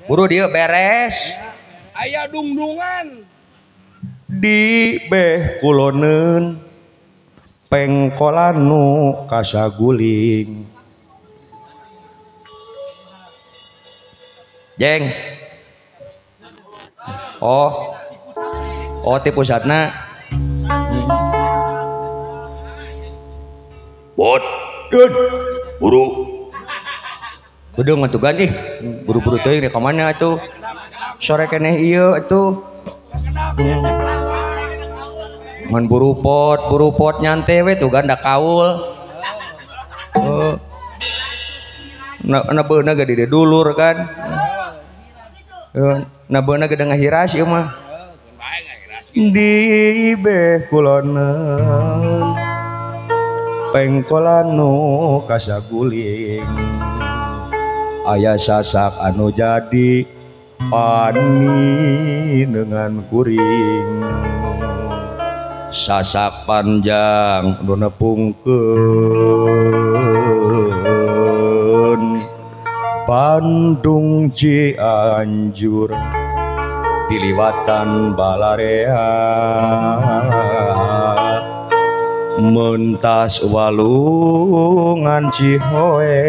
buru dia beres aya dungdungan di beh kuloneun pengkolan nu kasaguling jeng oh ti pusatna bot buru udah ngatugan ih buru-buru teuing ka mana atuh sore keneh ieu atuh mun buru pot nyantai we tuh ganda kaul nabeuna ge di dulur kan nabeuna ge ngahiras ieu mah di beh kuloneun pengkolan nu kasaguling aya sasak anu jadi pani dengan kuring sasak panjang nu nepungkeun Bandung Cianjur diliwatan Balarea mentas walungan Cihoe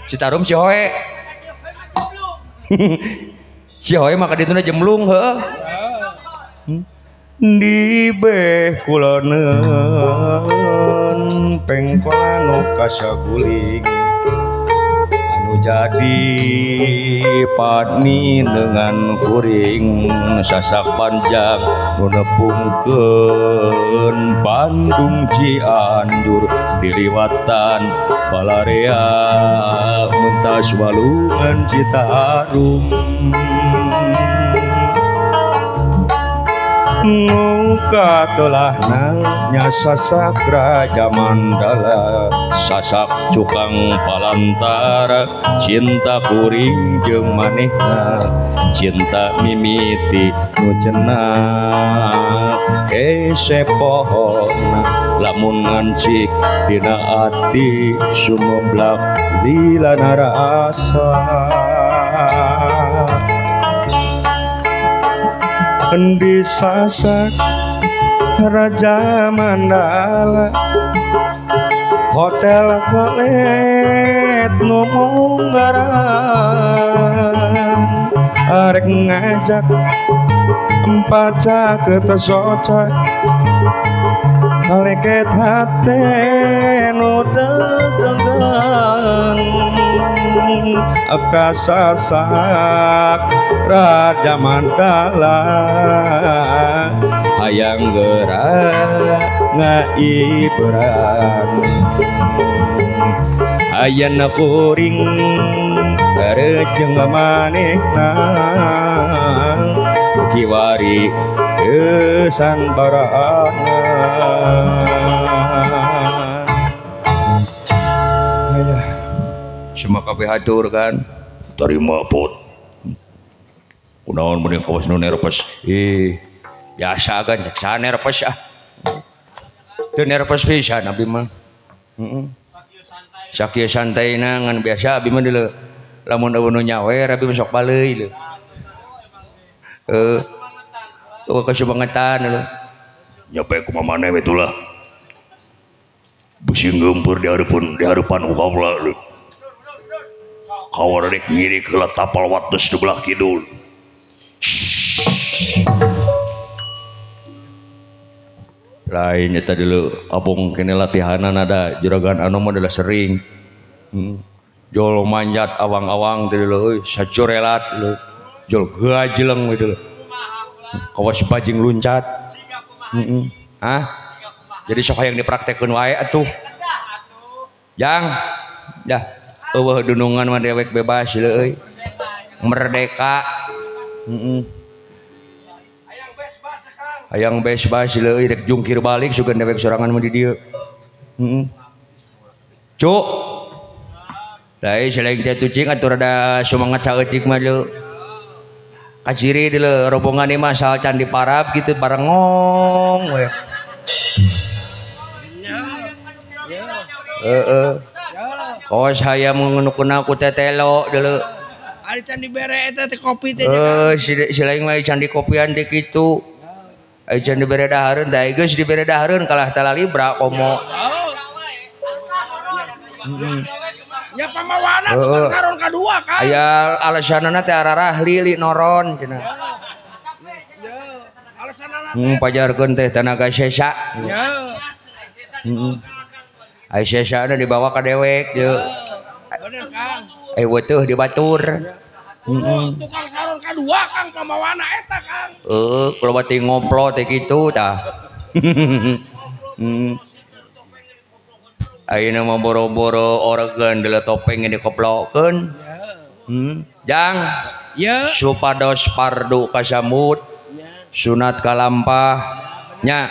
Citarum Cihoe Cihoe maka dituna jemlung heuh di beh kuloneun pengkolan nu kasaguling anu jadi pani dengan kuring sasak panjang nu nepungkeun Bandung Cianjur diliwatan Balarea mentas walungan Citarum nuka telahna nya sasak Raja Mandala sasak cukang palantara cinta kuring jeung manehna cinta mimiti nu cenah hese pohonna lamun ngancik dina ati sumoblak dilana rasa di sasak Raja Mandala hotel kelet nu munggaran arek ngajak empaca ketesoca leket hate nu deg-degan kasasak Raja Mandala hayang gerak ngaibran hayana kuring rejeng manehna kiwari eusan barana semua kabeh hatur kan terima pot kunaon meuning kawas nu nervous biasa kan cek sa nervous teu nervous pisan abi mah sakieu santaina ngan biasa abi mah deuleu lamun eueuh nu nyawer abi sok baleui leuh kasubangetan leuh nyape kumaha maneh we tulah beusi ngeumpeur di hareupan ukaula leuh kawar rek ngiri heula tapal wates di belah kidul lain eta dulu abong kene latihanan ada juragan anu mah adalah sering jol manjat awang-awang teh dulu euy sacurelat lu jol gajleng we dulu kawas bajing luncat jadi sok hayang dipraktekkeun wae atuh jang dah eueuh dunungan mah dewek bebas euy merdeka hayang bebas leuy rek jungkir balik sugan dewek sorangan mah di dieu cuk lain selain teh tucing atuh rada sumangat saeutik mah leuh kaciri di leuh rombongan ieu mah asal can diparab kitu bareng ngong we Kos hayang mengenukeun aku teh telo dulu. Ari can dibere eta teh kopi teh nya. Si lain mah can di kopian di kitu. Ai can dibere dahareun teh geus dibere dahareun kalah tala libra komo. Ya pamawana tukang saron kadua kan. Aya alasanana teh ararah lili noron cenah. Alasanana teh. Pajarkeun teh tenaga sesa. Ya. Ai sesa na dibawa ka dewek jeung. Bener Kang. Weutuh dibatur. Tukang saron kadua Kang pamawana eta Kang. Kalau bati ngoplo teh kitu tah. Ayeuna mah boro-boro organ deuleu topeng dikoplokeun. Jang. Ya. Supados pardu kasambut. Sunat kalampah. Nya.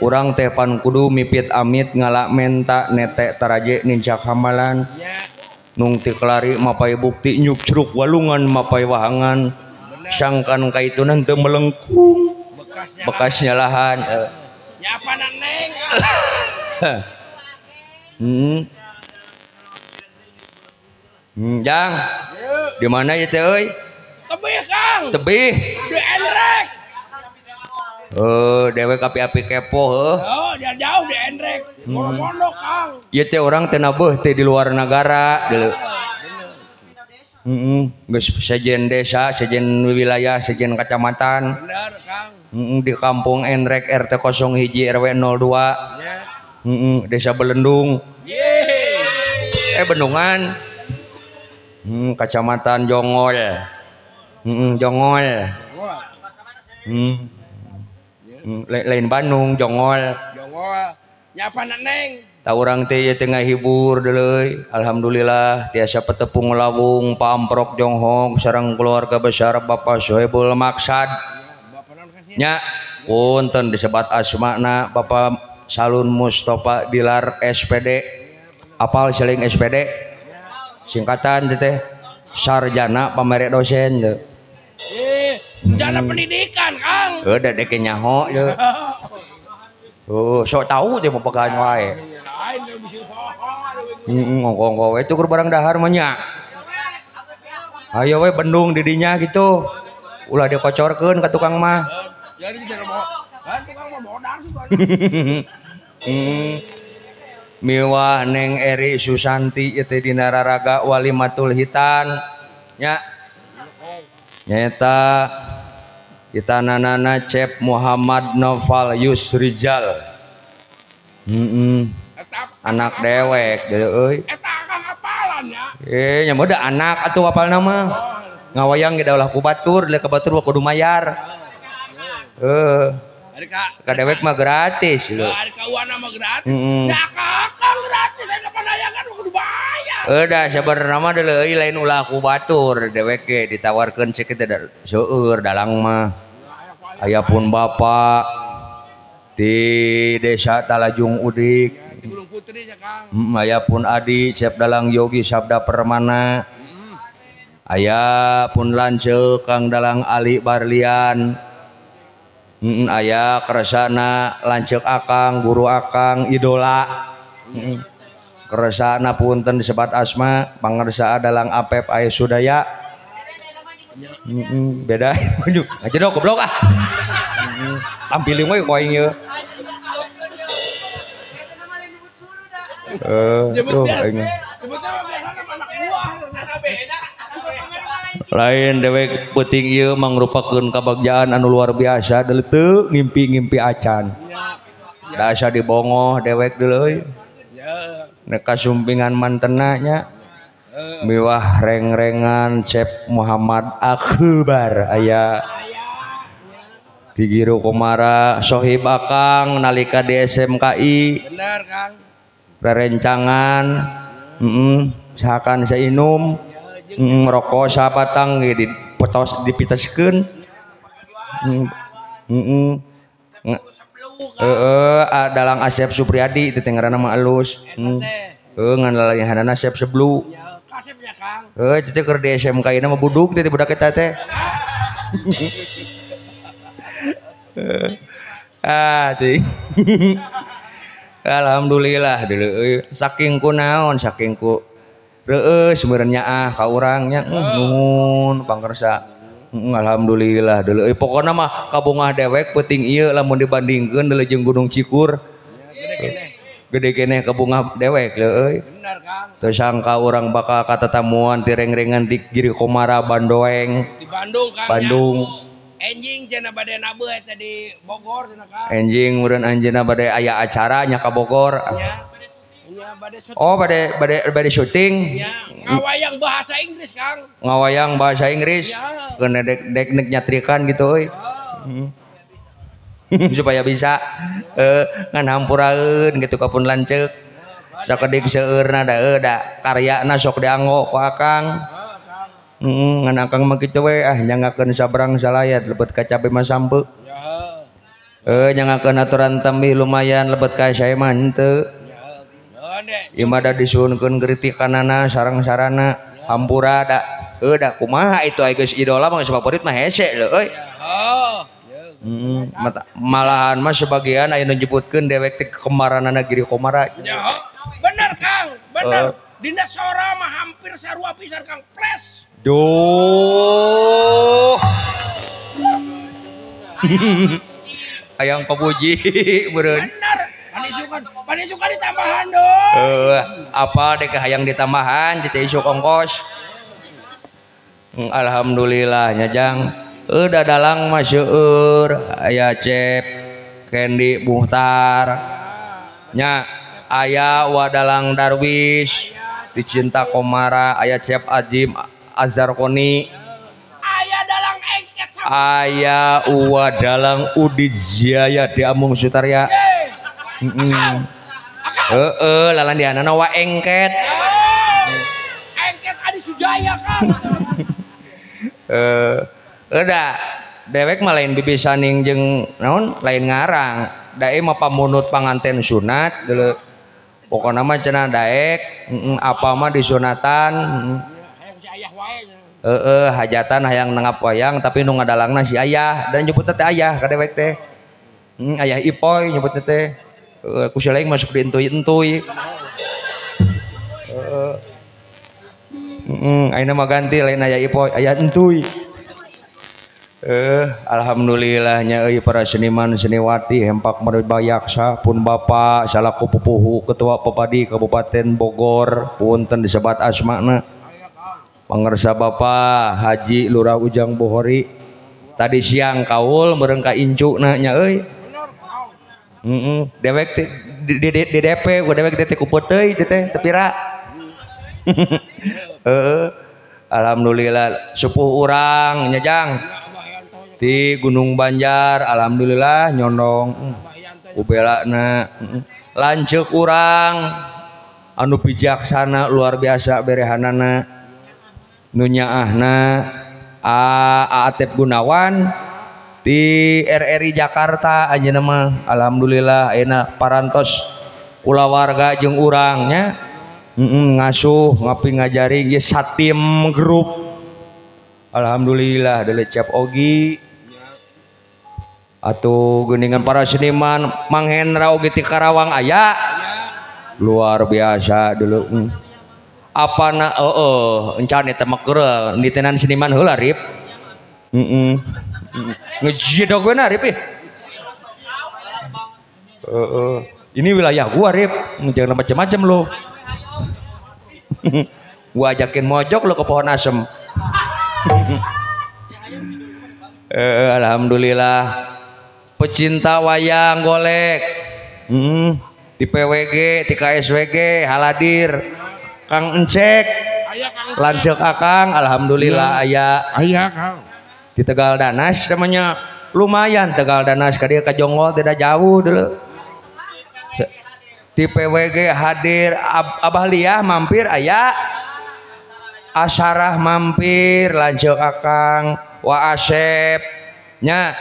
Urang teh pan kudu mipit amit ngalak menta netek taraje nincak hamalan. Ya. Nung ti kelari mapai bukti nyuk curug walungan mapai wahangan. Sangkan kaitunan teu melengkung. Bekasnya lahan. Ya apa neng? Jang. Di mana ya teh euy? Tebih Kang. Tebih. Di Enrek. Dewek api-api kepo heuh. Oh, dia jauh di Enrek. Pondok Kang. Ieu teh urang teh nabeuh teh di luar negara deuleu. Geus sejen desa, sejen wilayah, sejen kacamatan. Bener Kang. Di kampung Enrek RT 01 RW 02. Ya. Desa Belendung. Yeay. Bendungan. Kacamatan Jongol. Jongol. Lain Bandung, Jongol. Jongol. Nyapa neng? Ta urang teh ieu teh ngahibur deuleuy. Alhamdulillah tiasa petepung lawung Pamprok Jonghong sareng keluarga besar Bapak Soebul Maksad. Nya punten disebat asmana Bapak Salun Mustafa Dilar SPD. Apal seling SPD? Singkatan teh sarjana pamere dosen teh. Sarjana pendidikan Kang. Da dek nyaho ye. Sok tahu teh pepegaan wae. Ngongkong we tukur barang dahar mah nya. Ayo we Bandung di dinya gitu. Ulah dikocorkeun ka tukang mah. Jadi kita mau tukang mah bodang sih. Miwah Neng Eri Susanti ieu teh dina raraga Walimatul Hitan nya. Nyata itananana Cep Muhammad Noval Yusrijal. Anak dewek deuleu euy. Eta Kang apalan ya. Nya mah da anak atuh apal nama. Ngawayang ge daulah ku batur, le ka batur kudu mayar. Ka dewek mah gratis lho. Ari ka uana mah gratis. Da Kang gratis aya panayangan kudu bayar. Da sabarna mah deuleu euy lain ulah ku batur, dewek ge ditawarkeun cek teh seueur dalang mah. Aya pun bapak di desa Talajung Udik. Di Gunung Putri nya Kang. Aya pun adi Siap Dalang Yogi Sabda Permana. Aya pun lanceuk Kang Dalang Ali Barlian. Aya keresana lanceuk Akang Guru Akang Idola. Keresana punten disebat asma pangarsa Dalang Apep Aya Sudaya. Beda aja dong goblok ah. Tampilin we koing ieu. Tuh aing. Lain dewek peuting ieu mangrupakeun kabagjaan anu luar biasa deuleu teu ngimpi-ngimpi acan. Da asa dibongoh dewek deuleuy. Nek kasumpingan mantenna nya. Miwah reng-rengan Cep Muhammad Akbar aya di Giro Komara Sohib Akang nalika di SMKI. Bener Kang. Rerencangan sahakan sainum rokok sabatang di potos dipiteskeun. Dalang Asep Supriyadi itu teh ngaranna mah alus. Ngan lalaihanana Asep Seblu. Kasepnya Kang. Itu keur di SMK ieu mah buduk teh budak eta teh. Ting. Alhamdulillah dulu saking ku naon saking ku reueus meureunnya ka urangnya nuhun pangersa. Alhamdulillah deuleu pokona mah kabungah dewek peuting ieu lamun dibandingkeun deuleu jeung Gunung Cikur. Gede keneh kabungah dewek euy. Bener Kang. Teu sangka urang bakal katatamuan ti reng-rengan di Giri Komara Bandoeng. Di Bandung Kang. Bandung. Enjing cenah bade nabeul eta di Bogor cenah Kang. Enjing meureun anjeunna bade aya acara nya ka Bogor. Nya. Nya bade syuting. Oh bade syuting. Nya ngawayang bahasa Inggris Kang. Ngawayang bahasa Inggris. Ya. Keuna dek nyatrikan gitu euy. Supaya bisa ngan hampuraeun gitu kapun lanceuk. Sakedik seueurna da karyana sok dianggo ku Akang. Ngan Akang mah kitu we nyangakeun sabrang salayat lebet ka cabe mah sampe. Ya. Nyangakeun aturan tambih lumayan lebet ka sae mah henteu. Ieu mah da disuhunkeun kritikanana sareng-sarana hampura da da kumaha itu aya geus idola mah geus favorit mah hese lho euy. Malahan mah sebagian aya nu nyebutkeun dewek teh kemaranana Giri Komara. Ya. Bener Kang, bener. Dina sora mah hampir sarua pisan Kang ples. Duh. Hayang papuji beureun. Bener. Panisukan ditambahan dong. Apa dek hayang ditambahan di isuk ongkos. Alhamdulillah nya Jang. Dadalang mah seueur aya Cep Kendi Muhtar. Nya aya Wadalang Darwis di Cinta Komara, aya Cep Ajim Azarkoni, Aya dalang engket sama. aya Wadalang Udijaya di Amung Sutarya. Lalan dianana wa engket. Engket Adi Sujaya Kang. Udah dewek mah lain bibisaning jeung naon lain ngarang. Dae mah pamunut panganten sunat deuleu. Pokona mah cenah daek apa mah disunatan. Hayang si ayah wae. Hajatan hayang nangap wayang tapi nu ngadalangna si ayah dan nyebutna teh ayah ka dewek teh. Ayah Ipoy nyebutna teh. Ku lain masuk di entuy-entuy. Ayeuna mah ganti lain ayah Ipoy, ayah entuy. Alhamdulillahnya para seniman seniwati hempak maribayaksa pun Bapak salaku pupuhu Ketua Pepadi Kabupaten Bogor punten disebat asmana pangersa Bapak Haji Lurah Ujang Bohori tadi siang kaul meureun ka incuna nya euy. Dewek di DP ku dewek teh ku peuteuy teh tepira. Alhamdulillah sepuh urang nya Jang di Gunung Banjar alhamdulillah nyondong ubelana lanceuk urang anu bijaksana luar biasa berehanana nu nyaahna Atep Gunawan di RRI Jakarta ajeuna mah alhamdulillah ayeuna parantos kulawarga jeung urangnya ngasuh ngapi ngajari ge satim grup alhamdulillah deuleu Cap Ogi atuh geuningan para seniman Mang Hendra oge ti Karawang aya luar biasa dulu apana encan eta mah keur nitenan seniman heula Rip ngejedog we na Rip ini wilayah gua Rip jangan macam-macam lo gua ajakin mojok lo ke pohon asem. Alhamdulillah pecinta wayang golek di PWG di KSWG haladir Kang Encek lanceuk Akang alhamdulillah aya Kang di Tegal Danas namanya lumayan Tegal Danas ka dieu ka Jonggol tidak jauh dulu di PWG hadir Abah Liah mampir aya Asarah mampir lanceuk Akang Wa Asep nya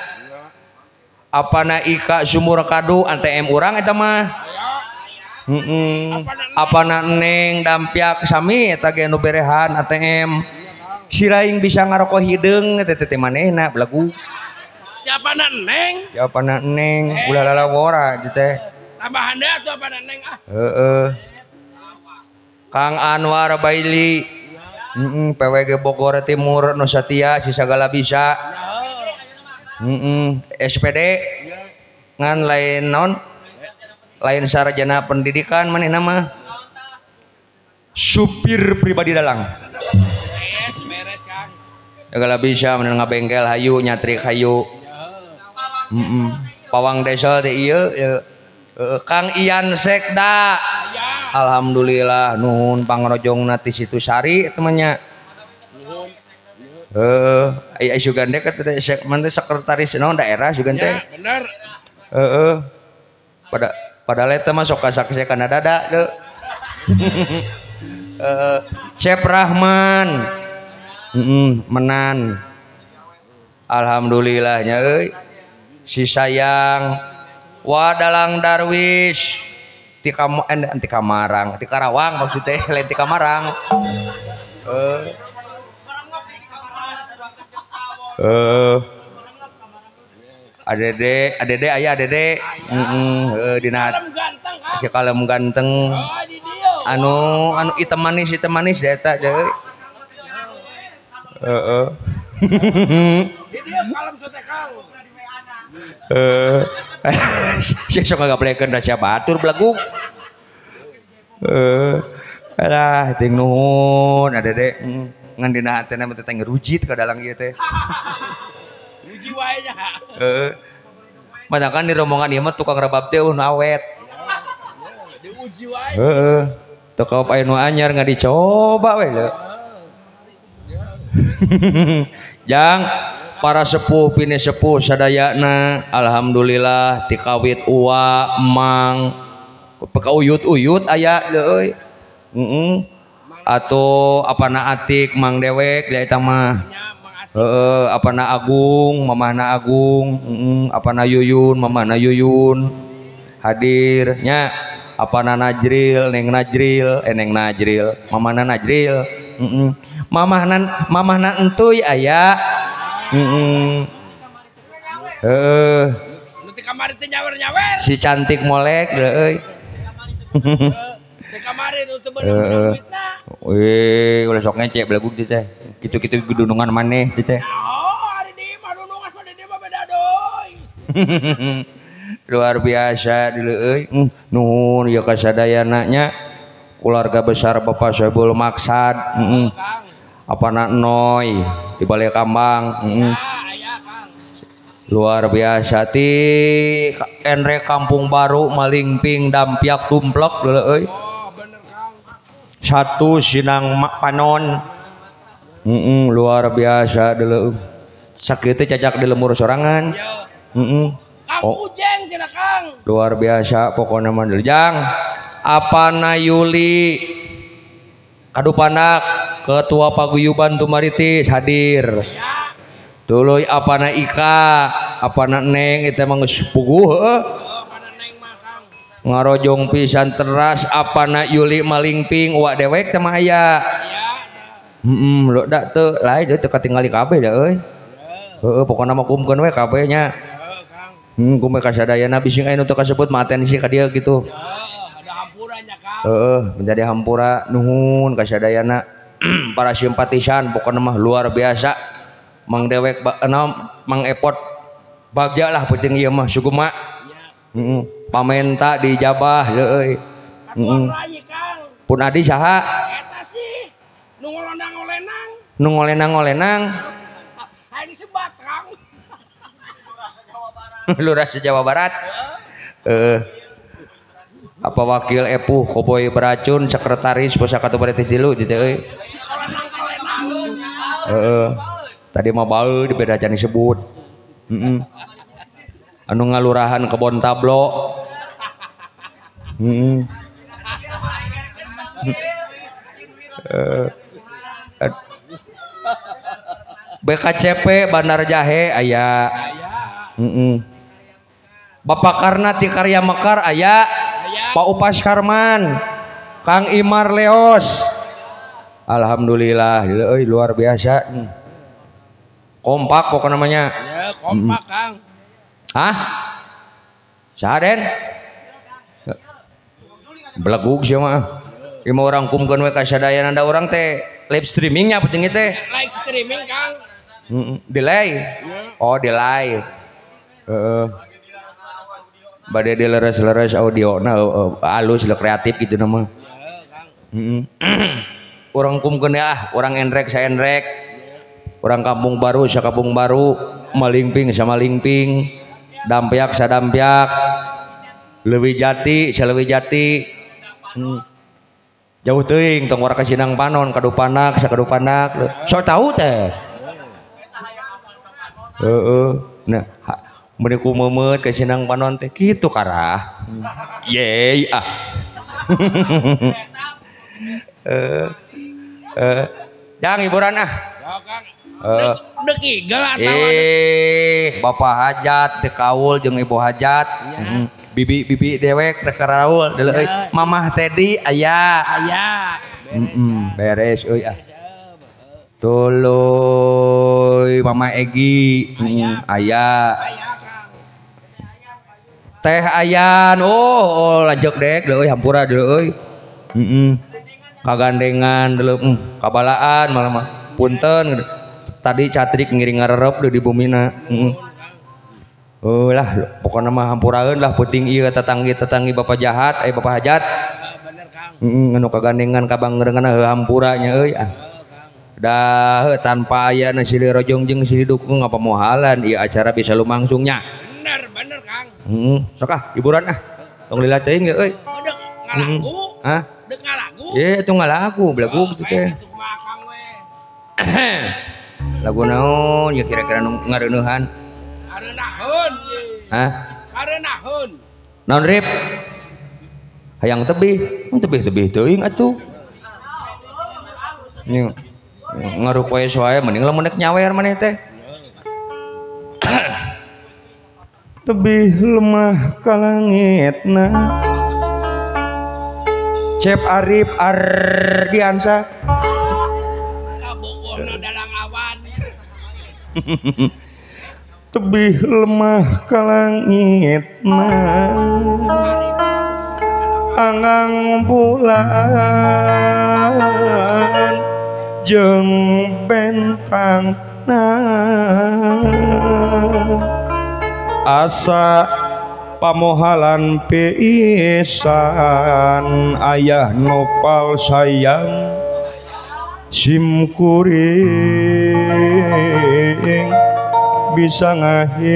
apana Ika Sumur Kadu ATM urang eta mah apana Neng Dampiak sami eta ge nu berehan ATM siraing bisa ngaroko hideung eta teh manehna belagu apana Neng apana Neng ulah lalawora teh tambahan deh atuh apana Neng Kang Anwar Baili, PWG Bogor Timur Nusa Tia si sagala bisa. SPD ngan lain non lain sarjana pendidikan maneh nama supir pribadi dalang. Beres Kang. Segala bisa maneh ngabengkel hayu nyatrik hayu. Pawang desel teh ieu Kang Ian Sekda. Alhamdulillah nuhun pangrojongna ti Situ Sari temannya. Aya Sugande ka sekretaris naon daerah Sugande. Ya, bener. Padahal eta mah sok kasaksi kana dada teu. Chef Rahman. Menan. Alhamdulillah nya euy. Si sayang Wadalang Darwis ti Kamarang, ti Karawang maksudnya lain ti Kamarang. Adede aya adede dina si kalem ganteng anu item manis eta euy Kalem sote Kang. Saya sok ngagaplekeun rasa batur belagu. Alah ting nuhun adede ngan dina hatena mah teh ngerujit ka dalang ieu teh. Uji wae nya. Madakan di rombongan ieu mah tukang rebab teh awet. Diuji wae. Teu kaop aya nu anyar nggak dicoba we leuh. Jang para sepuh pini sepuh sadayana alhamdulillah ti kawit uwa emang pekauyut-uyut aya euy. Atuh apana atik Mang Dewek da eta mah. Apana Agung, mamahna Agung, apana Yuyun, mamahna Yuyun. Hadir nya apana Najril, Neng Najril, mamahna Najril. Mamahna entuy aya. Nanti kamari teh nyawer-nyawer. Si cantik molek euy. Teh kamari teh bener-bener duitna. Weh, ulah sok ngecek belagu teh. Kitu-kitu gedunungan maneh teh. Oh, ari di mah dunungan mah di mah beda doy. Luar biasa di euy. Nuhun ieu kasadayana nya keluarga besar Bapak Soebul Maksad. Apana Noy di Balai Kambang. Luar biasa ti Enre Kampung Baru Malingping Dampiak Tumplek euy. Oh, bener Kang. Satu Sinang Panon. Luar biasa deuleu. Sakieu teh cacak di lembur sorangan. Kang Ujeng cenah Kang. Luar biasa pokona mah Jang. Apana Yuli Kadupanak Ketua Paguyuban Tumaritis hadir. Ya. Tuluy apana Ika, apana Neng eta mah geus puguh heueuh. Apana Neng mah Kang. Ngarojong pisan teras apana Yuli Malingping uwa dewek teh mah aya. Ya. Lo da teu lain teu katingali kabeh da euy. Heeh pokona mah kumkeun we kabeh nya. Kang. Kumaha kasadayana bising aya nu teu kasebut mah atensi ka dieu gitu. Ada hampurannya Kang. Menjadi hampura nuhun kasadayana. Para simpatisan pokoknya mah luar biasa. Mang Dewek Mang Epot bagja lah penting ieu mah sugema. Pamenta dijabah euy. Katuang rai Kang. Pun adi saha? Eta sih nu ngolenang-ngolenang. Nu ngolenang-ngolenang. Aya disebat Kang. Lurah se-Jawa Barat. Apa wakil Epuh Koboy Beracun sekretaris Pusaka Bupati Tilu gitu euy. Si kolenang-kolenang. Tadi mah bae dibeda can disebut. Anu ngalurahan Kebon Tablo. BKCP Bandar Jahe aya. Bapak Karna ti Karya Mekar aya. Pak Upas Karman, Kang Imar Leos. Alhamdulillah euy luar biasa. Kompak pokok namanya. Ya, kompak Kang. Hah? Saha Den? Belegug sih mah. Lima orang kumkeun we kasadayana da urang teh live streamingnya penting teh. Live streaming Kang. Delay. Ya. Oh, delay. Bade dileres-leres audio halus le kreatif gitu nama. Ya, Kang. Orang kumkeun ya, orang enrek saya enrek. Orang kampung baru sa kampung baru, malingping sama malingping, dampyak sa dampyak. Leuwih jati sa leuwih jati. Jauh teuing tong warga Sinang Panon kadupanak sa kadupanak. So tahu teh. Nah, mun kumeut ka Sinang Panon teh kitu karah. Ye ah. Jang hiburan ah. So Kang. Dekigal atawa Bapak hajat teu kaul jeung ibu hajat. Bibi dewek rek karaul deuleu euy. Mamah Teddy aya. aya. Beres euy ah. Tuluy Mama Egi aya. Aya Kang. Teh ayan lanjut dek deuleu hampura deuleu euy. Kagandengan deuleu kabalaan malah mah. Punten tadi catrik ngiring ngarerep di bumina. Lah pokoknya mah hampuraeun lah puting ieu tetanggi bapak jahat bapak hajat. Bener Kang. Anu kagandengan kabangeureungan hampuranya euy ah. Dah tanpa aya na silih rojong jeung silih dukung apa mohalan ieu acara bisa lumangsungnya. Bener Kang. Sok ah hiburan ah. Tong lila teuing euy. Dek ngalagu. Hah? Dek ngalagu. Itu ngalagu belagu kitu teh. Kang we. Lagu naon ya kira-kira nu ngareuneuhan? Areunahun. Hah? Areunahun. Naon rip? Hayang tebih teuing atuh. Nya ngarupoe soe mending lamun nek nyawer maneh teh. Tebih lemah ka langitna. Cep Arif Ardiansa. Kabogohna dalang awan. Tebih lemah ka langitna. Angang bulan jeung bentangna asa pamohalan pisan ayah nopal sayang simkuring bisa ngahiji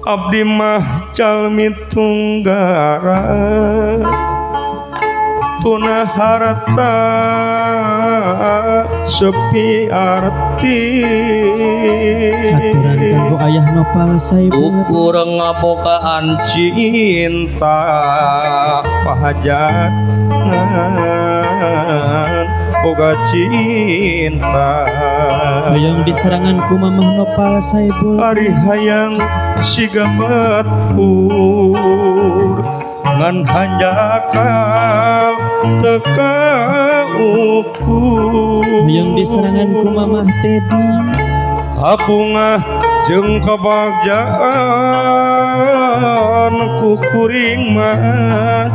abdi mah calmi tunggara tuna harta sepi arti aturan kanggo ayah nopal saibul ukur ngabogaan cinta pahajangan boga cinta hayang diserangan ku mamah nopal saibul ari hayang siga batur ngan hanjakal teka ukur hayang diserangan ku mamah Teddy kabungah jeung kabagjaan ku kuring mah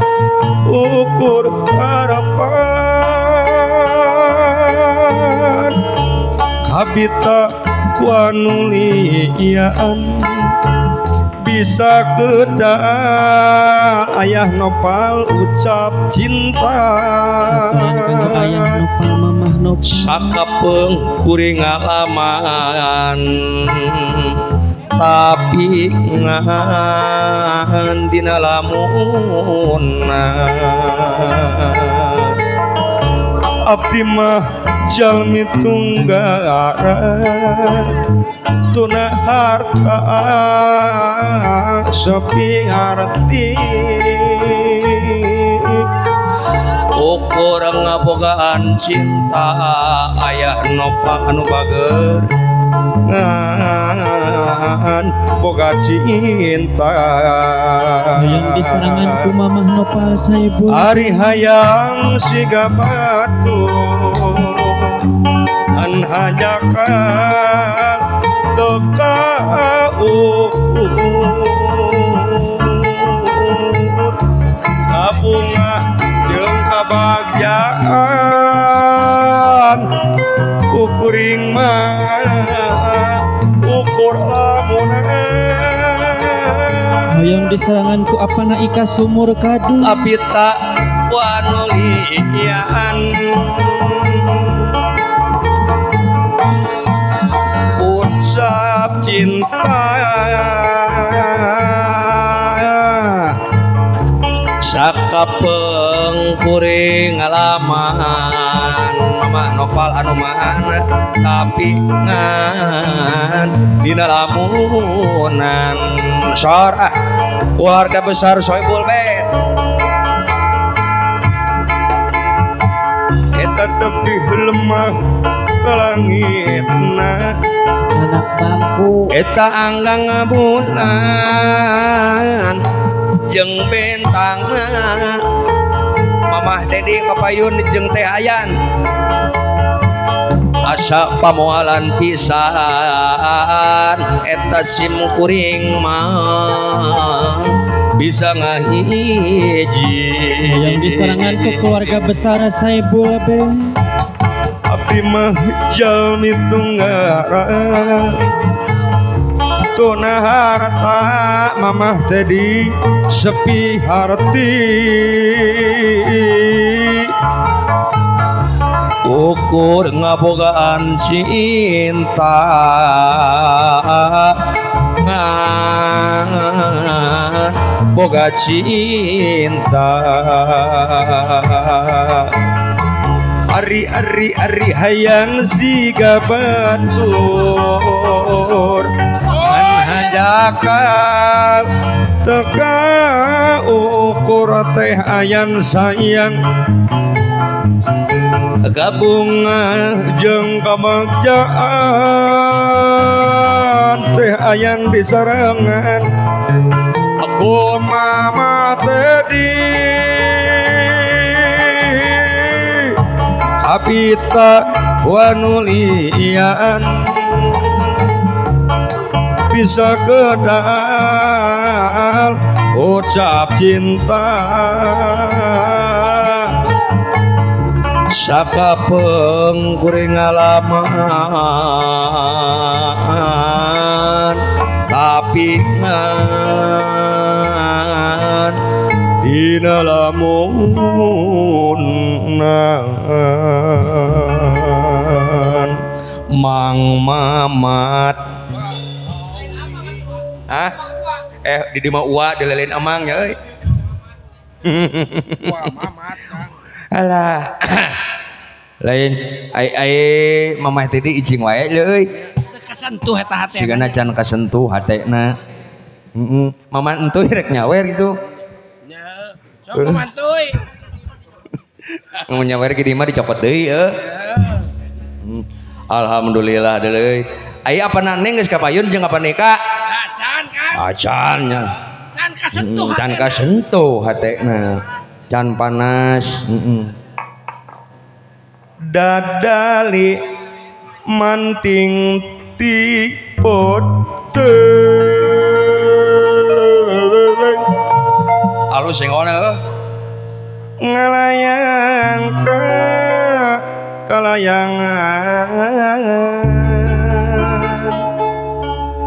ukur harapan kabita ku anu lian bisa kedah ayah nopal ucap cinta aturan kanggo ayah nopal mamah nopal sakapeung kuring ngalaman tapi ngan dina lamunan abdi mah jalmi tunggara tuna harta sepi arti ukur ngabogaan cinta ayah nopa anu bager ngan boga cinta hayang diserangan ku mamah nopal saibul ari hayang siga batur an hajakan teka kabunga jeung kabagjaan kukuring mah ukur lamunan Hoyong diseranganku apana ika sumur kadu apita wanulian ucap cinta sakapeng kuring ngalaman mama nopal anu mana tapi ngan dina lamunan sor keluarga besar Soebul Bet eta tepi lemah ke langitna anak bangku eta anggang bulan jeung bentangna Mamah Dedi papayun jeung Teh Ayan asa pamoalan pisan eta sim kuring mah bisa ngahiji yang diseranganku keluarga besar Saebul Bet abdi mah jalmi tunggara tuna harta Mamah Dedi sepi harti ukur ngabogaan cinta boga cinta ari hayang siga batur hajakal teka ukur Teh Ayan sayang kabunga jeung kabagjaan Teh Ayan disarangan aku Mamah Dedi apita wanulian bisa kedal ucap cinta sakapeng kuring ngalaman tapi ngan dina lamunan Mang Mamat di mah uwa dilelin amang ya euy Wah, Mamat Kang. alah lain ai Mamah Dedi ijing wae euy Teu kasentuh eta hate. sigana can kasentuh hatena Mama entuy rek nyawer gitu Nya, sok mantuy. mun nyawer ge di mah dicopot deui alhamdulillah deui aya apana neng geus kapayun jeung apa nikah Can Kang. acan nya Can kasentuh can hatena. kasentuh hatena can panas dadali manting ti poteng alus sing ona ngalayang ke kalayangan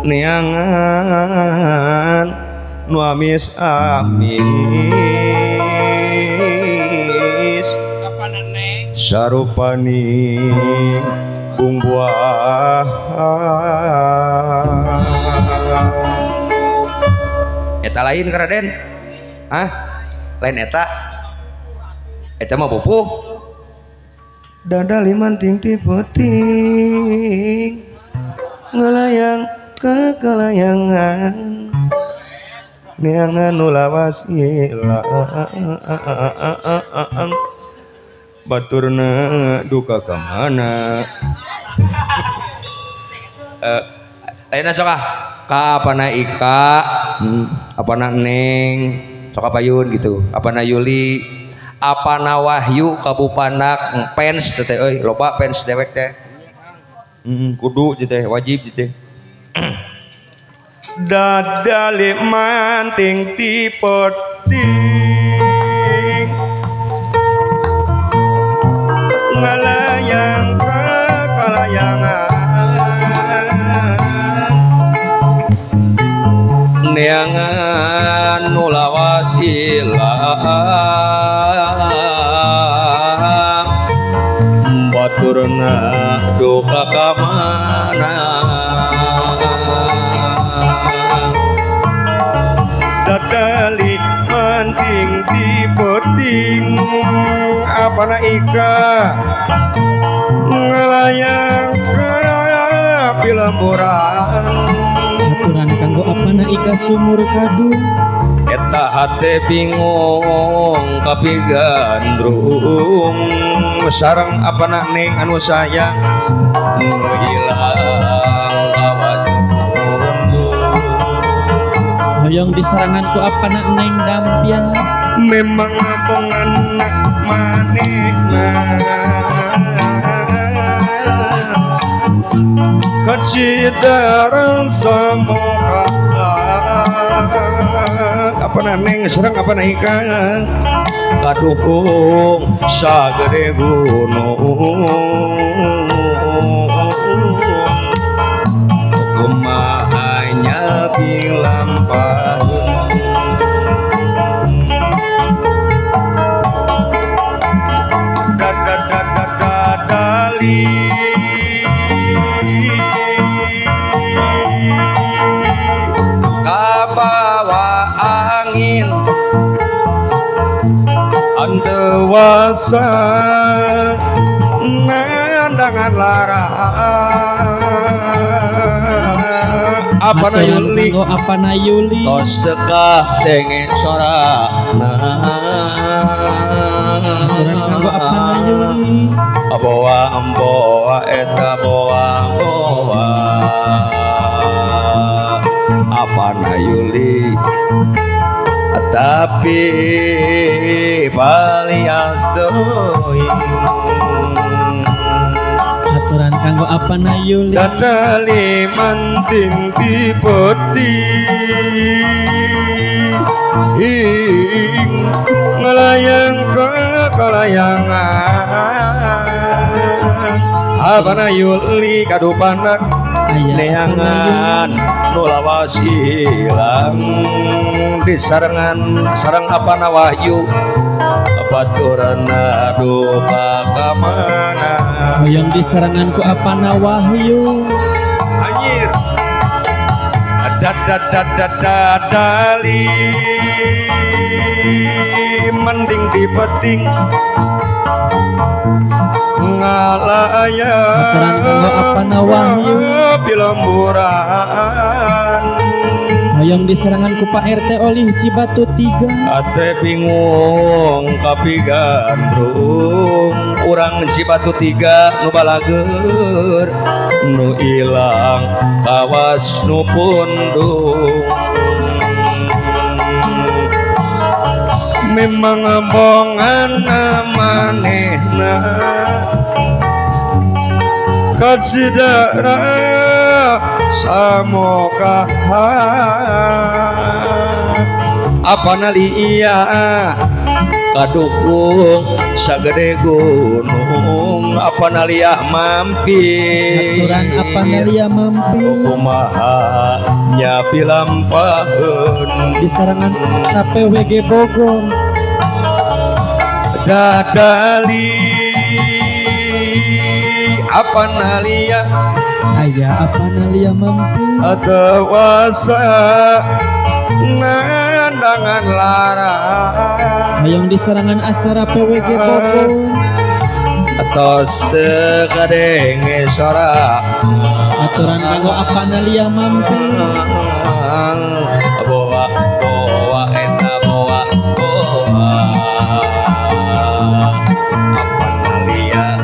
niangan nu amis Apa Neng? sarupani buah eta lain ka Raden lain eta mah pupuh dadali manting ti peuting ngalayang ka kalayangan niangan nu lawas ilang baturna duka ka mana lainna sok ka apana Ika apana Neng sok payun gitu apana Yuli apana Wahyu kabupanak pens teh euy loba pens dewek teh kudu teh wajib teh dadali manting ti peting ngalayang kalayangan neangan nulawas ilang baturna duka kamana dadali manting di peting apa na ika ngelayang pilamburan aturan kanggo apana ika sumur kadung eta hate bingung tapi gandrung sareng apana ning anu sayang nu hilang awas hoyong diserangan ku apana neng dampian memang bongan manehna kecidaran samoka apa neng serang apa naika kadukung sagede gunung kumahanya bilampah dadali kabawa angin andewasa nandangan lara apa na yuli apa na yuli tos dekah denge sora aturan kanggo apa na yuli boa eta boa apa na yuli tapi balias deui aturan kanggo apa na yuli dadali manting di peting ngelayang ke kalayangan abana yuli kadupanak neangan nulawas hilang di sarangan sarang apana wahyu baturana duka kamana hoyong diserangan ku apana wahyu anjir dadali mending di peting ngalaya aturan kanggo apana wahyu bilamburan hoyong diserangan ku Pak RT olih Cibatu 3 ate bingung tapi gandrung urang Cibatu 3 nu balager nu ilang kawas nu pundung memang bongan manehna kacidara samoka apa nalia kadukung sagede gunung apa nalia mampir aturan apa nalia mampir kumaha nya pilampaheun diserangan KPWG Bogor dadali apa nalia aya apa nalia mampir adawasa nandangan lara hoyong diserangan asara PWG Bogor atos tekadenge sora aturan kanggo apa nalia mampir boa eta boa apa nalia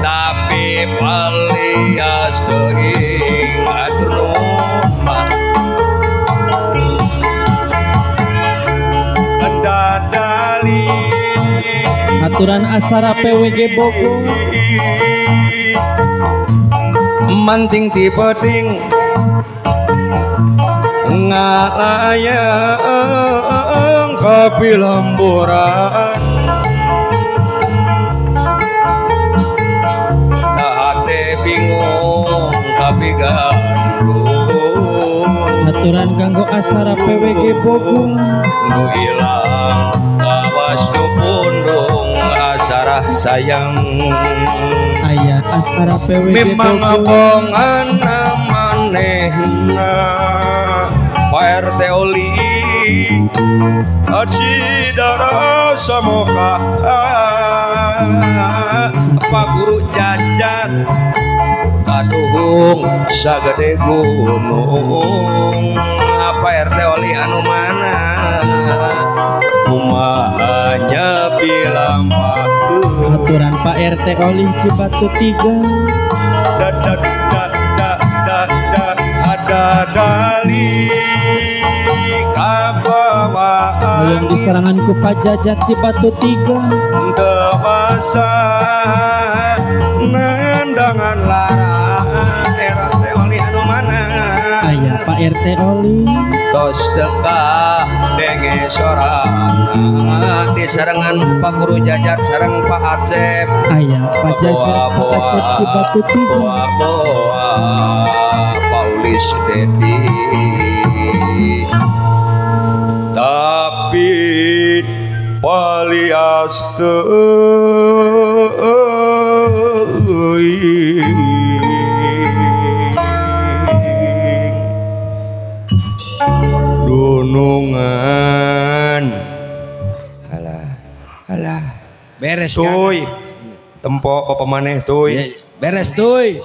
tapi palias teuing adroma dadali aturan asara PWG Bogor manting ti peting ngalayang kapilamburan hate bingung kabigandung aturan kanggo asara PWG Bogor nu ilang awas nu pundung asarah sayang aya asara PWG memang Bogor abongan manehna Pak RT Oli Aci darah samoka Pak Guru Jajan aduh sagede gunung apa RT Oli anu mana umahnya bilang aturan Pak RT Oli Cibatu 3 ada dali kabawaan yang diserangan ku Pajajat Cibatu 3 dewasa nendangan larang RT Oli anu mana aya Pak RT Oli tos teka denge sorana diserangan Pak Guru Jajar sareng Pak Acep aya Pajajat Pak Acep Cibatu 3 boa Paulis Dedi tapi Paliaste dunungan alah Beres Tuy tempo apa maneh Tuy beres tuy.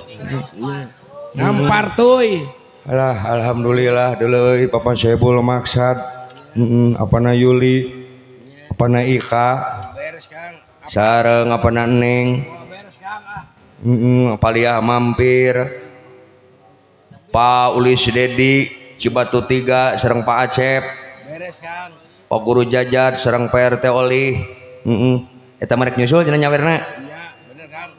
Ngampar tuy. alah alhamdulillah deuleuy Papa Sebul maksad apana Yuli apana Ika Beres Kang. sareng apana Neng Beres Kang. Paliah mampir Pak Ulis Dedi Cibatu 3 sareng Pak Acep Beres Kang. Pak Guru Jajar sareng Pak RT Oli eta mah rek nyusul cenah nyawerna Ya, bener Kang.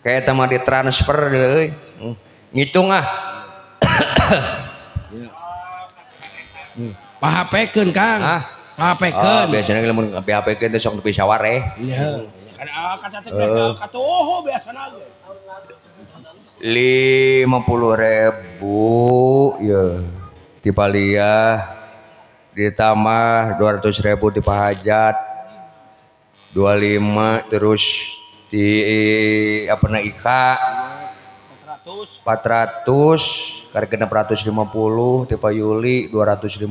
kayak eta mah ditransfer deuleuy ngitung Pahapekeun Kang. Pahapekeun. biasanya lamun PHP teh sok nepi sawareh Ya. Kata teh katuh biasana ge. 50.000 ya di Paliah ditambah 200.000 di Pahajat 25 terus di apana Ika 400 karek 650 di Pak Yuli 250 Ya,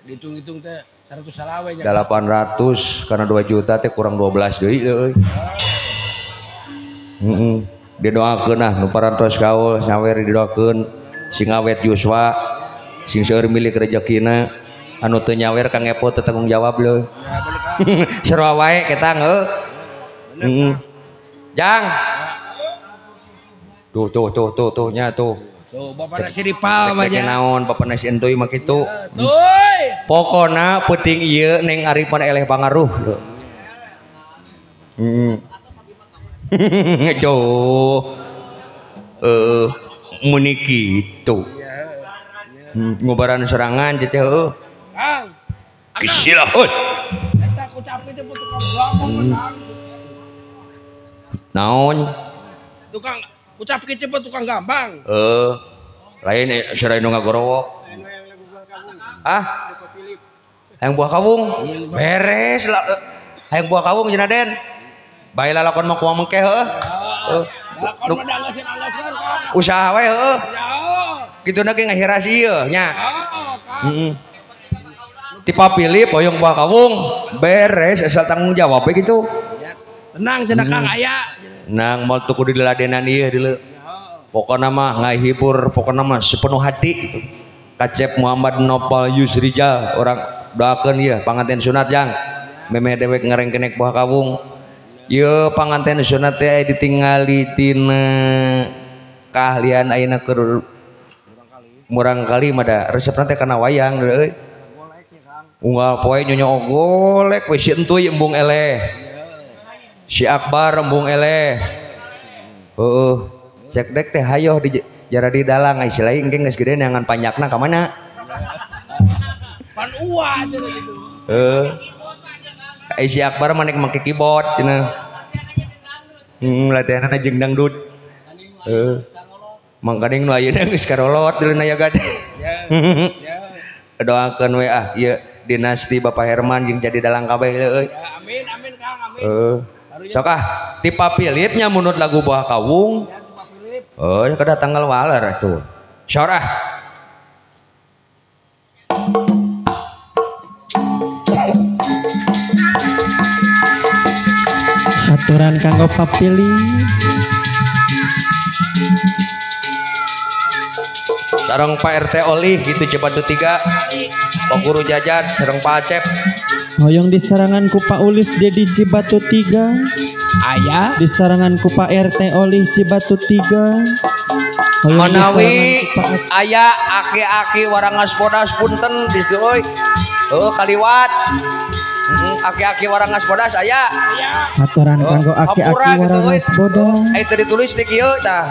dihitung-hitung teh 100 salawe nya. 800 karena 2 juta teh kurang 12 deui euy. Didoakeun nu parantos gaul sawer didoakeun sing awet Yuswa sing seueur milik rezekina anu teu nyawer Kang Epo teu tanggung jawab leuh. Ya, bener Kang. Sarua wae kita ngeuh. Bener Kang. Jang. Tuh nya tuh. Tuh, Bapak nasi ripal mah Cek nya. naon Bapak nasi entuy mah kitu. Tuy. Pokona peuting ieu Neng Aripan eleh pangaruh. Aduh. Muni kitu. Ngobaran serangan teh heuh. Kang. Silahun. Eta kucapi teh butuh ngomong Kang. Naon? Tukang kucap kieu teh tukang gampang. Lain saray nu ngagorowok. Hayang buah kawung. Beres lah. Hayang buah kawung cenah Den. Bae lalakon mah kumaha mengke heuh. Lakon mah dangesin Kang. Usaha we heuh. Ya. Kituna ge ngahiras ieu nya. Kang. Ti papilih hoyong buah kawung. Beres asal tanggung jawab we gitu. Ya, tenang cenah Kang aya. Nang moal tuh kudu diladenan ieu dieu. Pokona mah ngahibur, pokona mah sepenuh hati gitu. Kacep Muhammad Nopal Yusrijal orang doakeun ieu panganten sunat Jang. Memeh dewek ngarengkenek buah kawung. Ieu panganten sunat teh ditingali tina keahlian ayeuna keur murang kali mah da resepna teh kana wayang euy. Unggal poe nyonya golek we si entuy embung eleh. Si Akbar embung eleh. Cek dek teh hayo jara di dalang istilah engke geus gede neangan panjakna ka mana? Pan uwa aja gitu. Si Akbar manek make keyboard cenah. Latihanna jeung dangdut. Mangkading nu ayeuna geus karolot deulina yaga teh. Ya. Doakeun we ieu dinasti Bapak Herman jeung jadi dalang kabeh euy. Ya, amin Kang, amin. Sok tipa Philipnya munut lagu Buah Kawung. Ya, Pak Philip. Kada tanggal waler atuh. Syaur Aturan kanggo papilih. Sareng Pak RT Oli gitu Cibatu 3. Pak Guru Jajar sareng Pak Acep. Hoyong diserangan ku Pak Ulis Dedi Cibatu 3. Aya Diserangan ku Pak RT Oli Cibatu 3. Manawi aya aki-aki warangas bodas punten di dieu euy. Kaliwat. Aki-aki warangas bodas aya. Aturan kanggo aki-aki warangas bodas. Teu ditulis di kieu tah.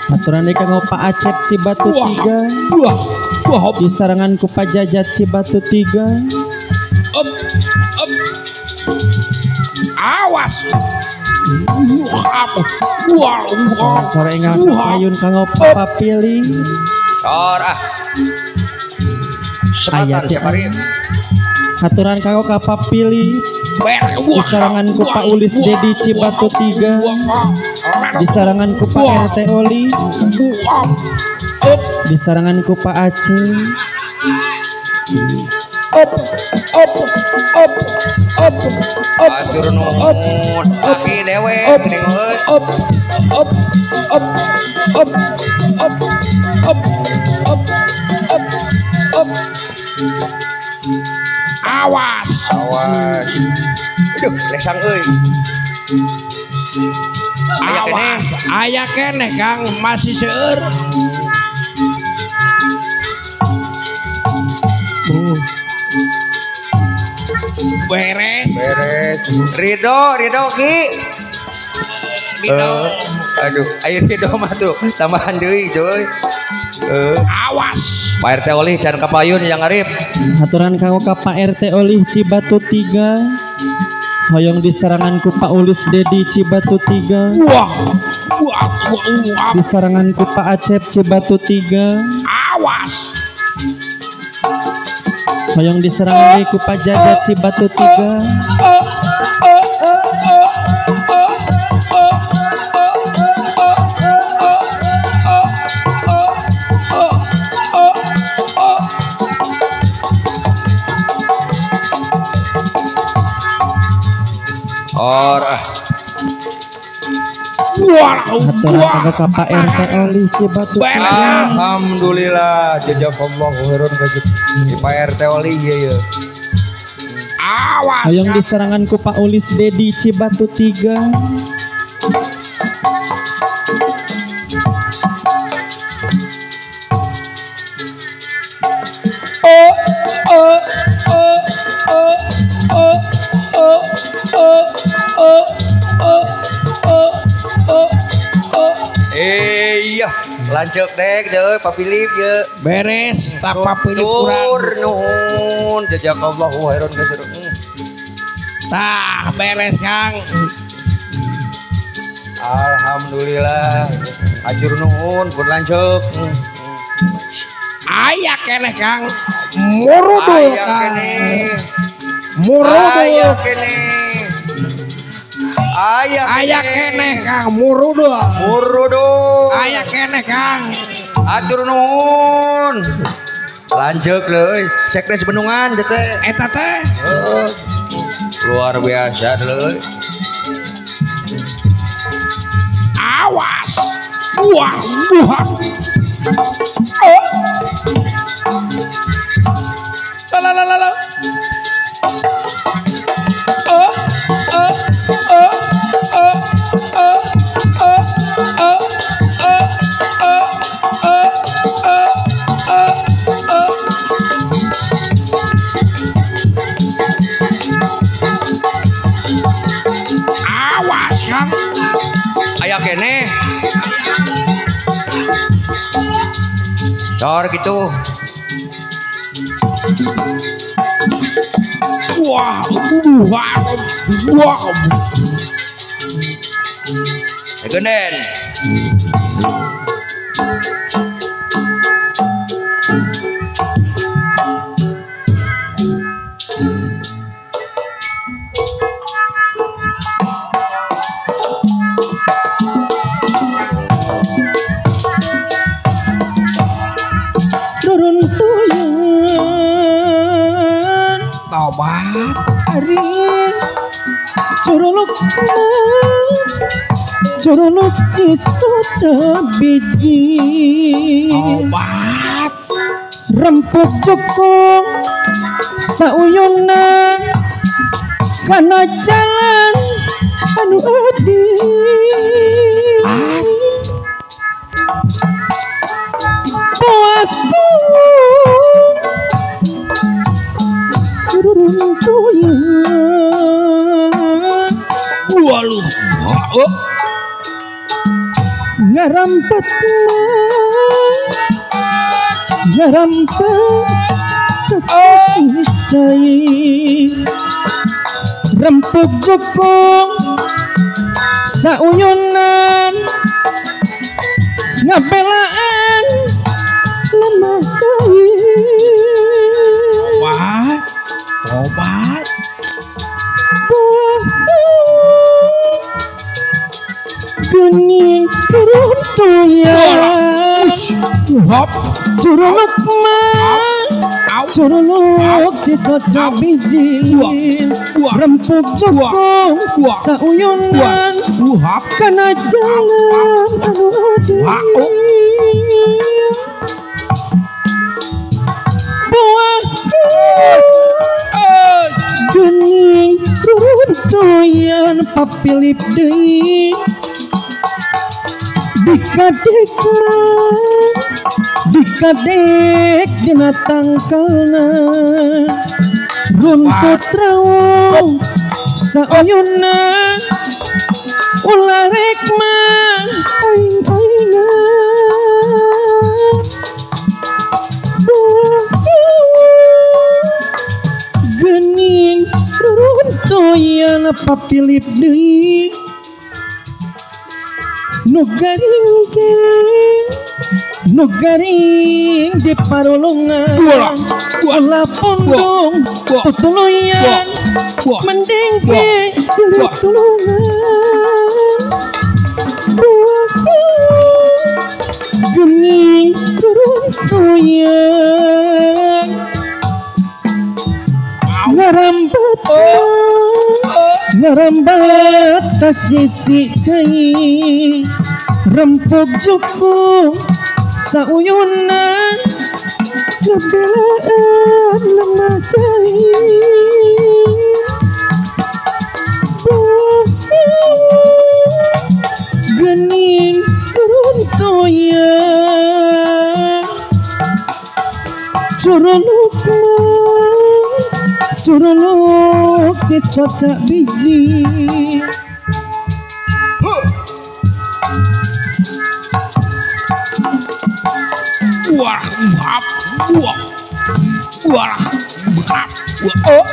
Aturan di kanggo Pak Acep Cibatu 3. Diserangan ku Pak Jajat Cibatu 3. Up. Awas. Sore enggal payun kanggo papilih. Sematan Syapari. Aturan kanggo ka papilih. Diserangan ku Pak Ulis Dedi Cibatu 3. Diserangan ku Pak RT Oli. Diserangan ku Pak Aceh. Atur nuhun aki dewe geuning euy. Awas. Aduh, lesang euy. Aya keneh Kang masih seueur. Beres. Ridho Ki. Ridho. Aduh, ayo Ridho mah tuh tambahan deui coy. Awas. Pak RT Oli can kapayun yang arif. Aturan kanggo ka Pak RT Oli Cibatu 3. Hoyong diserangan ku Pak Ulis Dedi Cibatu 3. Diserangan ku Pak Acep Cibatu 3. Awas. Hoyong diserangan ku Pak Jajat Cibatu 3. Aturan kanggo ka Pak RT Oli Cibatu 3. Alhamdulillah jazakallahu khairan ka Pak RT Oli ieu. Awas. Hoyong diserangan ku Pak Ulis Dedi Cibatu 3. Iya, lanjut dek deh Pak Philip ya. Beres tak Pak Philip kurang. Nuhun jazakallahu khairan kasir. Tah beres Kang. Alhamdulillah. Ajur nuhun pun lanjut. Aya keneh Kang. Murudul Kang. Aya kene. Aya keneh Kang murudul. Aya keneh Kang. Atur nuhun. Lanjut leuy, sekdes Bendungan teh. Eta teh Luar biasa leuy. awas. Lalalala. keneh. Cor gitu. Wah, wah. Genden. Reruntuyan Tobat. ari curuluk ciso biji Tobat. rempuk jokong sauyuna kana jalan anu adi buatku reruntuyan Gua lu. Oh. ngarampat kesicai rempuk jokong sauyunan ngabelaan lemah cai Tobat. Tobat. gening runtuyan Hop. curuluk mah Au. curuluk cisoca biji rempuk jokong sauyunan Hop. kana jalan anu adi buahku gening runtuyan papilip deui dikadek dina tangkalna runtut rawung sauyuna ulah rek mah aing-aingna gening runtuyan papilip deui nu garing di parulungan ulah pondong tutuluyan mending ke silih tulungan gening runtuyan ngarambat ka sisi cai rempuk jokong sauyunan ngabelaan lemah cai gening runtuyan curuluk cisoca biji Wah, hap. Wah, hap. Oh.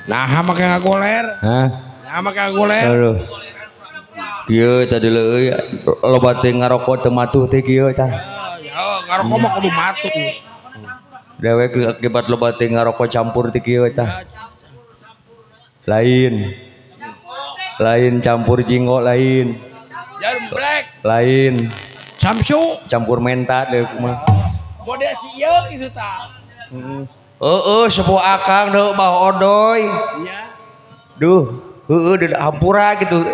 Nah, make ngagoler. Hah? Nah, make ngagoler. Aduh. Kieu tadi leuy loba teh ngarokok teu matuh teh kieu tah. Ya, ngarokok mah kudu matuh. Dewek akibat loba teh ngarokok campur teh kieu tah. Lain campur jinggo lain. Jarum black. Lain Samsu. campur menta deh mah. Model si ieu kitu tah. Sepuh akang deu bah odoy. Nya. Duh, deuk hampura gitu.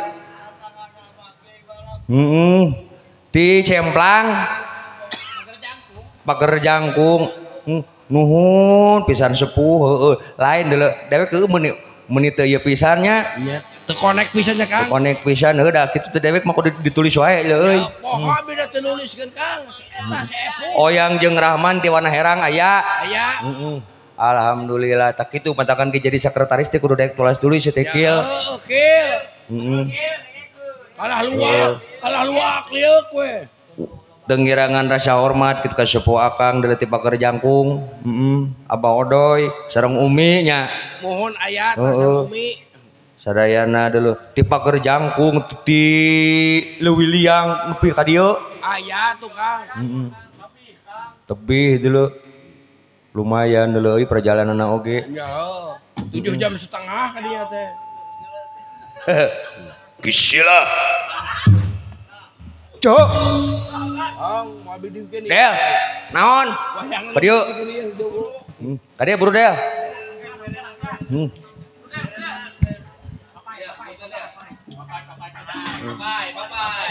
Ti cemplang. Pager jangkung. Nuhun pisan sepuh lain deuleu dewek keueun menit ieu pisannya Nya teu connect pisannya Kang. konek pisan udah kitu teh dewek mah kudu ditulis wae euy. Poho beda teu nuliskeun Kang. Eta sepuh. Oyang jeung Rahman ti Wana Herang aya. Aya. Alhamdulillah tak kitu matakan ke jadi sekretaris teh kudu daek tulis teh kieu. Oke. Heeh. Kalah luak liuk we. Dengirangan rasa hormat kitu ka sepuh Akang dari ti Paker Jangkung. Abah Odoy sareng Umi nya. Mohon aya tasar Umi. Sadayana dulu ti Paker Jangkung ti Leuwiliang nepi ka dieu. Aya tuh Kang. Tebih dulu lumayan dulu perjalanan oge. Ya, 7 jam setengah ka dieu teh. Kisila. Cok. Ang mobil dikeun Del. Naon? Badieu. Kadia buru Del.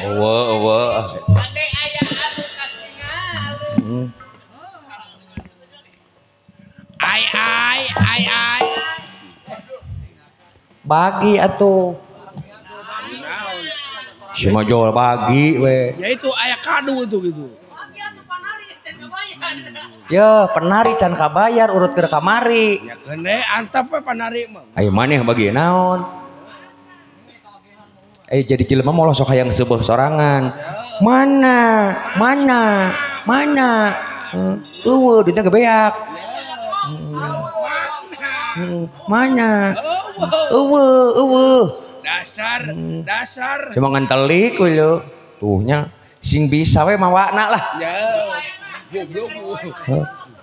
Eueuh. Ade aya anu katingal. Ai. Bagi atuh. Naon? Si mah jual bagi we. Ya itu aya kado itu gitu. Bagi atuh panari can kabayan. Ya, penari can kabayar urut ke kamari. Ya kene antap we panari mah. Ayo maneh bagi naon? Jadi jelema mau sok hayang sebuah sorangan. Mana? Duitnya gebeak. Mana? Dasar. Cuma ngantelik we lo. Tuhnya sing bisa we mawakna lah. Ya. Goblok.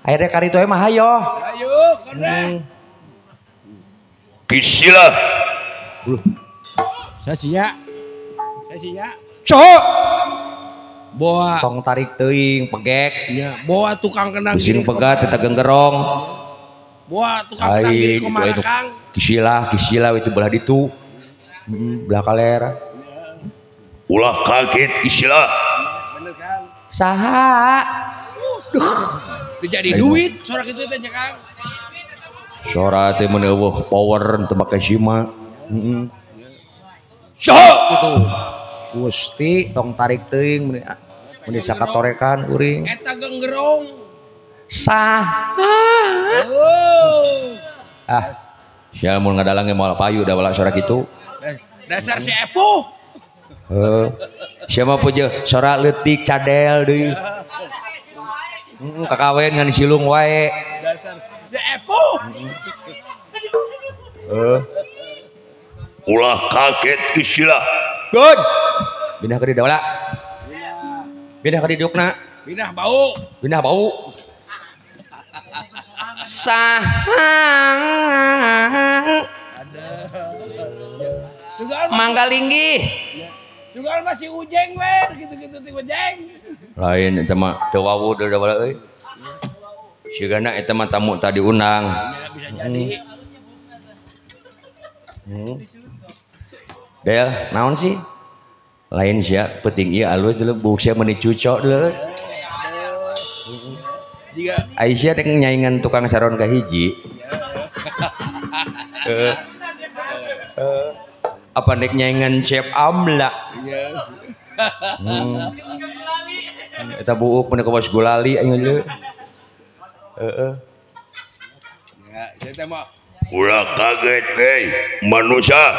Akhirnya kari itu mah hayo. Ayo, kene. Kisila. Saya sia. Cok. Boa. Tong tarik teuing pegek. Ya, boa tukang kenang Pusing pegat teh genggerong. Boa tukang kenang gini kumaha Kang? Kisila itu belah ditu. Belah kalera. Ulah kaget Kisila. Bener Kang. Saha? Teu jadi duit sorak itu teh Kang. Sora teh mun eueuh power teu make sima. Sok gitu. Gusti tong tarik teuing mun sakatorekan uring. Eta genggerong. Saha? Oh. Sia mun ngadalang ge moal payu da wala sora kitu. Dasar si epuh. Sia mah pujeun sora leutik cadel deui. Kakawen ngan silung wae. Dasar si epuh. Ulah kaget Kisila. Gun. Pindah ke di daula. Pindah ke di diukna. Pindah bau. Sahang. Manggalinggi. Juga masih ujeng we, gitu-gitu ti ujeng. Lain eta mah teu wawuh da bala euy. Sigana eta mah tamu tadi undang. Ya bisa jadi. Del, naon sih? Lain sia penting ieu alus dulu buk sia meuni cucok dulu. Jika Aisyah teh nyaingan tukang saron ka hiji. Apa nek nyaingan chef Amla. Eta buuk mun ka bos gulali aya leu. ya, saya teh mah Ulah kaget hei manusia.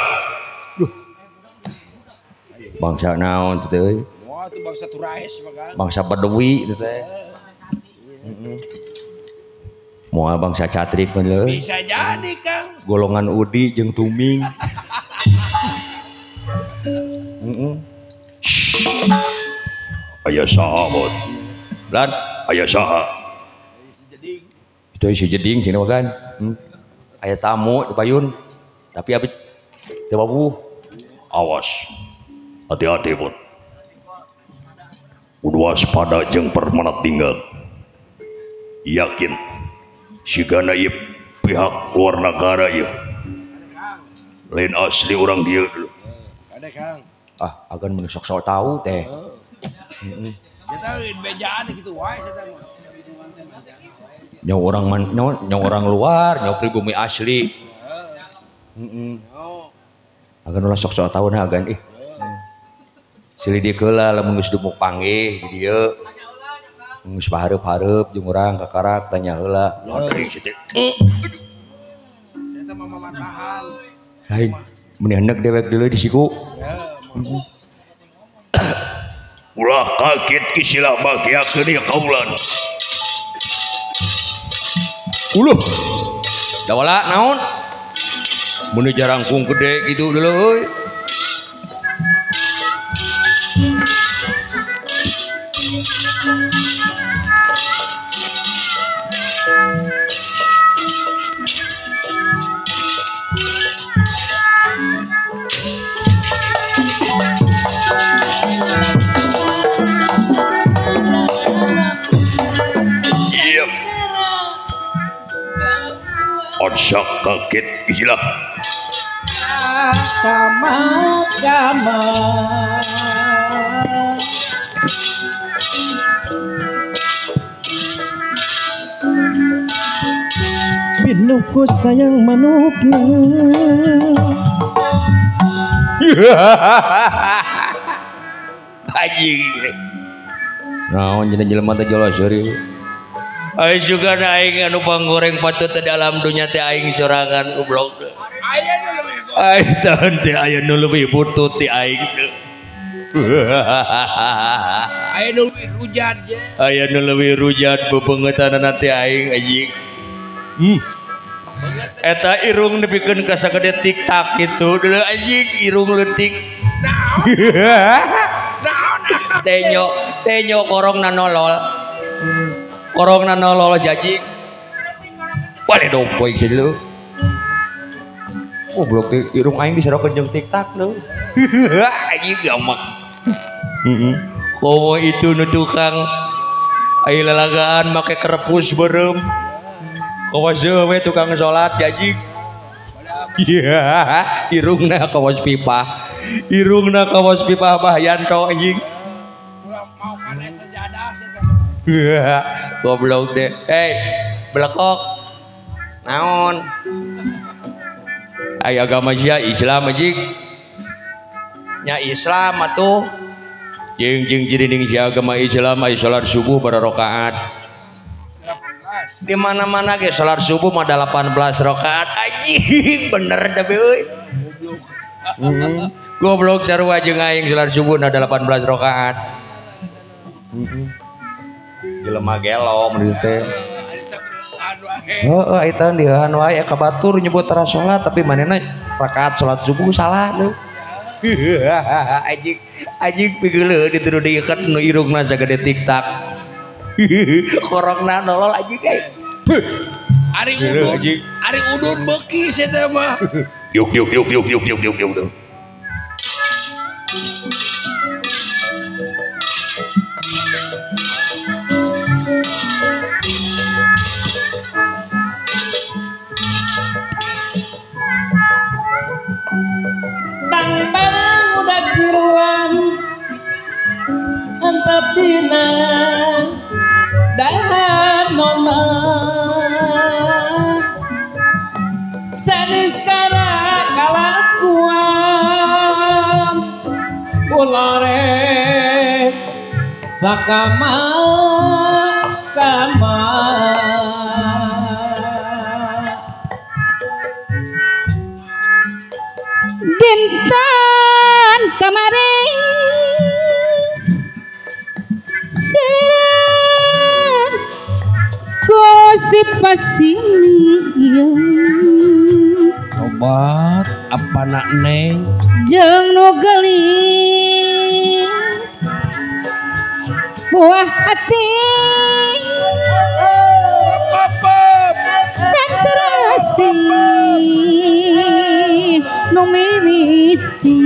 Bangsa naon teh euy? wah tuh bangsa Turais mah Kang. Bangsa Bedawi teh teh. Moal bangsa Catrik mah leuh. Bisa jadi Kang. Golongan Udi jeung Tuming. Aya saha bot? Lan aya saha? Itu si jeding sini kan. Aya tamu di payun. Tapi abi teu babuh. Awas. Hati-hati bot. Kudu waspada jeung permanat tinggal. Yakin sigana ieu pihak luar negara ieu. Lain asli orang dia dulu. Ada Kang. Agan menusuk sok tahu teh. Kita bejaan gitu wae saya teh mah. Nyaw orang luar, nyaw pribumi asli. Oh. Agan ulah sok-sok tahun agan silih di keula lamun geus dumuk panggih di dieu geus pahareup-hareup jeung urang kakarak tanya heula naon teh situ Eta mah mamatahan. aing meni hendak dewek deuleu di siku Ya, ulah kaget kisilah bagiakeun ya kaulan uluh dawala naon mun jarangkung gede gitu dulu euy iya onsak kaget kisilah Kama Pinuku sayang manukna anjing naon jadi jelema teh jolo seuri ai juga aing anu panggoreng patut di alam dunya teh aing sorangan goblok aya nu leuwih go. ai tahan teh aya nu leuwih butut ti aing Aya nu leuwih rujat je. aya nu leuwih rujat bebeungetanana teh aing anjing eta irung nepikeun ka sagede tiktak gitu dulu anjing irung leutik tenyo korongna nolol jajing bale dompoy kieu dulu goblok teh irung aing diserokeun jeung tiktak lu anjing gamak komo itu nu tukang aya lalagaan make kerepus beureum kawas we tukang salat jajing iya irungna kawas pipah Bahyanto anjing Mau kane sejadah sih. goblok deh belekok naon aya agama sia Islam anjing nya Islam atuh jeung jirining sia agama Islam aya salat subuh bara rakaat di mana-mana ge salat subuh mah 18 rakaat anjing bener da euy goblok sarua jeung aing salat subuh na 18 rakaat jelema gelo mun teh heeh eta dieuhan wae ka batur nyebut tara salat tapi manehna rakaat salat subuh salah deui anjing pigeuleuh dituduh diikat nu irungna sagede tiktak korongna nolol anjing Ari udun beuki saya teh mah. Yuk. Bang barang udah giruan antap dina dan nona sanis kara kalakuan ulare sakama dinten kemarin gosip pasien Obat apa nak neng? jeung nu geulis buah hati dan terasih nu militi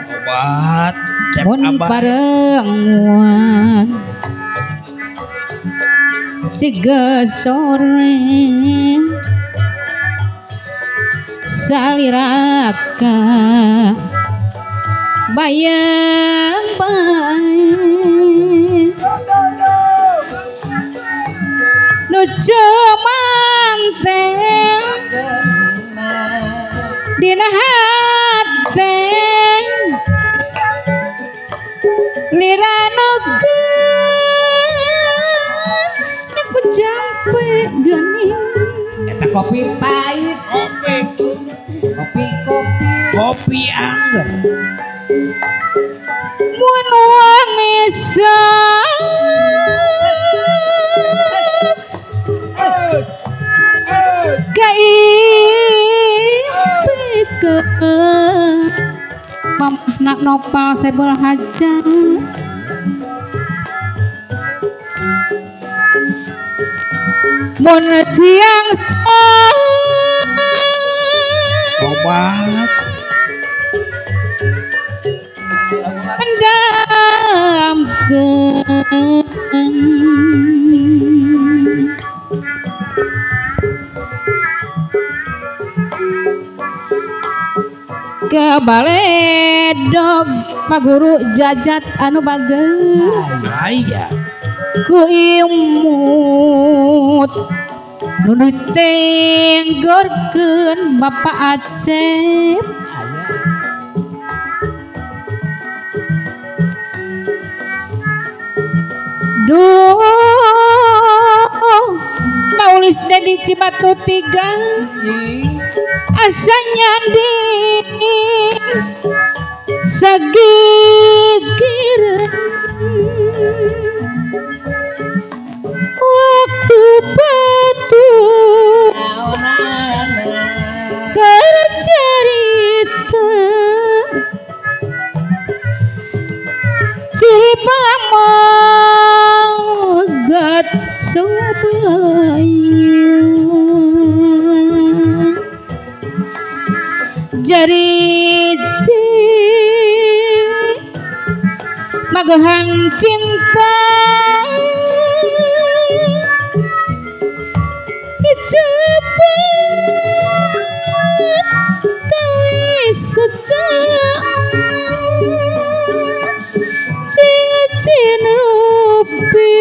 Obat cep mun abah. parenguan ciga sore saliraka bayang-bayang nu cemanteng kopi pahit, Kopi tuh. kopi angger. mun wangesa gaipikeun mamah nak nopal sebel hajat mun siang Obat pendamkeun kebaledog paguru jajat anu bageur aya. ku imut nu tenggorkeun Bapak Acep duh Paulis Dedi Cibatu 3 asa nyandi sagigireun waktu batu kercerita ciri pamagat sobaya jari magahan cinta cepat tawi suca cincin rupi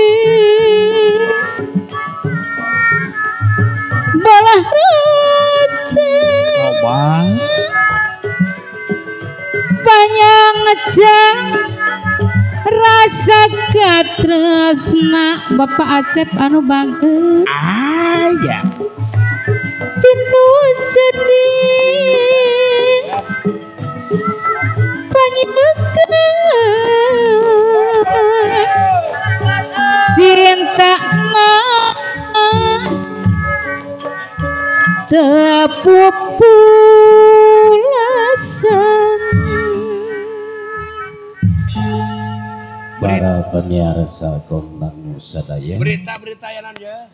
bolah roti Obat banyak ngejang rasa katresna Bapak Acep anu bageur aya. tinu jadi panyinekeun cinta na tepupulasan. Para pemirsa Komnang Sadaya Berita-berita yang aja.